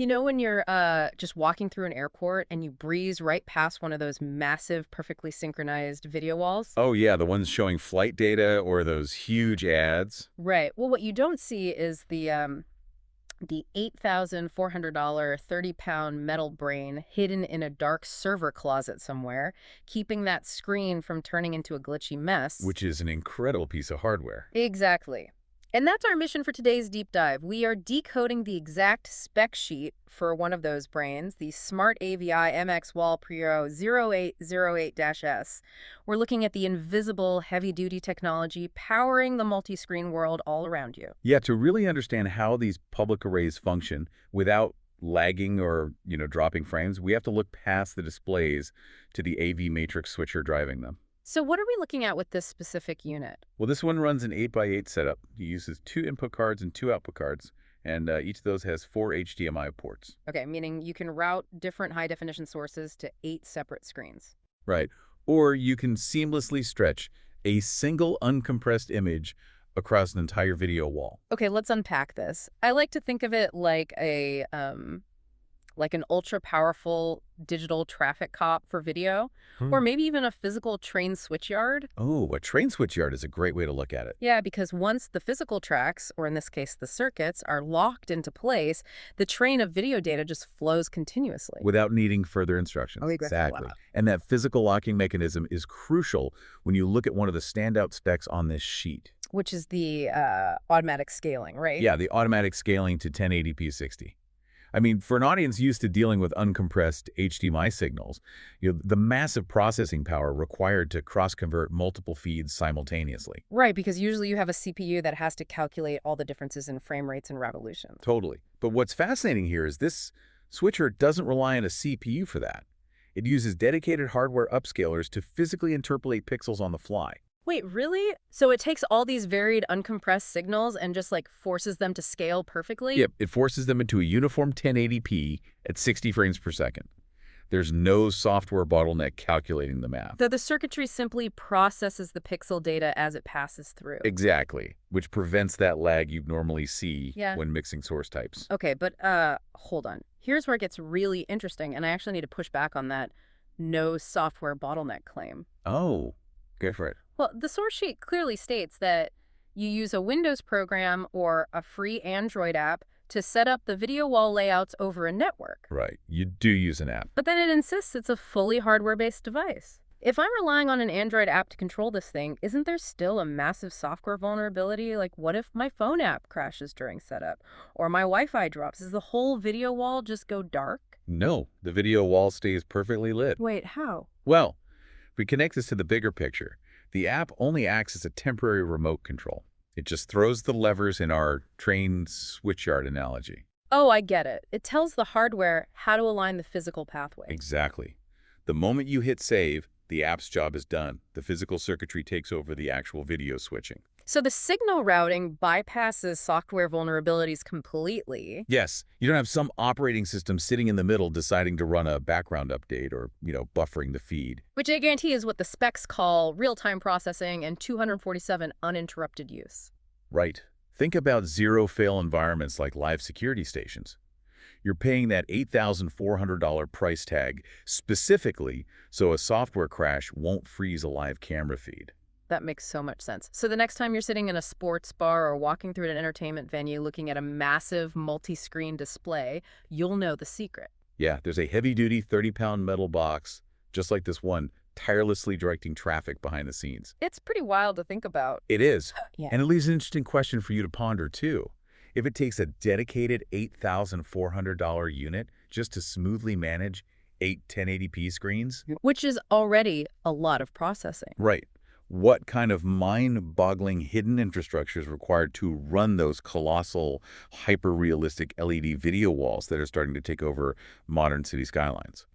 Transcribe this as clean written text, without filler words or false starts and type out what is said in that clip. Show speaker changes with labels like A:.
A: You know when you're just walking through an airport and you breeze right past one of those massive, perfectly synchronized video walls?
B: Oh, yeah, the ones showing flight data or those huge ads.
A: Right. Well, what you don't see is the $8,400 30-pound metal brain hidden in a dark server closet somewhere, keeping that screen from turning into a glitchy mess.
B: Which is an incredible piece of hardware.
A: Exactly. And that's our mission for today's deep dive. We are decoding the exact spec sheet for one of those brains, the Smart-AVI MXWallPRO-0808-S. We're looking at the invisible, heavy-duty technology powering the multi-screen world all around you.
B: Yeah, to really understand how these public arrays function without lagging or, dropping frames, we have to look past the displays to the AV matrix switcher driving them.
A: So what are we looking at with this specific unit?
B: Well, this one runs an 8x8 setup. It uses 2 input cards and 2 output cards, and each of those has 4 HDMI ports.
A: Okay, meaning you can route different high-definition sources to 8 separate screens.
B: Right. Or you can seamlessly stretch a single uncompressed image across an entire video wall.
A: Okay, let's unpack this. I like to think of it like an ultra-powerful digital traffic cop for video, or maybe even a physical train switchyard.
B: Oh, a train switch yard is a great way to look at it.
A: Yeah, because once the physical tracks, or in this case the circuits, are locked into place, the train of video data just flows continuously.
B: Without needing further instructions.
A: Oh,
B: Exactly. And that physical locking mechanism is crucial when you look at one of the standout specs on this sheet.
A: Which is the automatic scaling, right?
B: Yeah, the automatic scaling to 1080p 60. I mean, for an audience used to dealing with uncompressed HDMI signals, the massive processing power required to cross-convert multiple feeds simultaneously.
A: Right, because usually you have a CPU that has to calculate all the differences in frame rates and revolutions.
B: Totally. But what's fascinating here is this switcher doesn't rely on a CPU for that. It uses dedicated hardware upscalers to physically interpolate pixels on the fly.
A: Wait, really? So it takes all these varied uncompressed signals and just like forces them to scale perfectly?
B: Yep, it forces them into a uniform 1080p at 60 frames per second. There's no software bottleneck calculating the math.
A: So the circuitry simply processes the pixel data as it passes through.
B: Exactly, which prevents that lag you normally see
A: Yeah.
B: when mixing source types.
A: Okay, but hold on. Here's where it gets really interesting, and I actually need to push back on that no software bottleneck claim.
B: Oh, go for it.
A: Well, the source sheet clearly states that you use a Windows program or a free Android app to set up the video wall layouts over a network.
B: Right, you do use an app.
A: But then it insists it's a fully hardware-based device. If I'm relying on an Android app to control this thing, isn't there still a massive software vulnerability? Like, what if my phone app crashes during setup? Or my Wi-Fi drops? Does the whole video wall just go dark?
B: No, the video wall stays perfectly lit.
A: Wait, how?
B: Well, if we connect this to the bigger picture, the app only acts as a temporary remote control. It just throws the levers in our train switchyard analogy.
A: Oh, I get it. It tells the hardware how to align the physical pathway.
B: Exactly. The moment you hit save, the app's job is done. The physical circuitry takes over the actual video switching.
A: So the signal routing bypasses software vulnerabilities completely.
B: Yes, you don't have some operating system sitting in the middle deciding to run a background update or, buffering the feed.
A: Which I guarantee is what the specs call real-time processing and 247 uninterrupted use.
B: Right. Think about zero-fail environments like live security stations. You're paying that $8,400 price tag specifically so a software crash won't freeze a live camera feed.
A: That makes so much sense. So the next time you're sitting in a sports bar or walking through an entertainment venue looking at a massive multi-screen display, you'll know the secret.
B: Yeah, there's a heavy-duty 30-pound metal box, just like this one, tirelessly directing traffic behind the scenes.
A: It's pretty wild to think about.
B: It is.
A: Yeah.
B: And it leaves an interesting question for you to ponder, too. If it takes a dedicated $8,400 unit just to smoothly manage 8 1080p screens,
A: Which is already a lot of processing.
B: right, what kind of mind-boggling hidden infrastructure is required to run those colossal, hyper-realistic LED video walls that are starting to take over modern city skylines?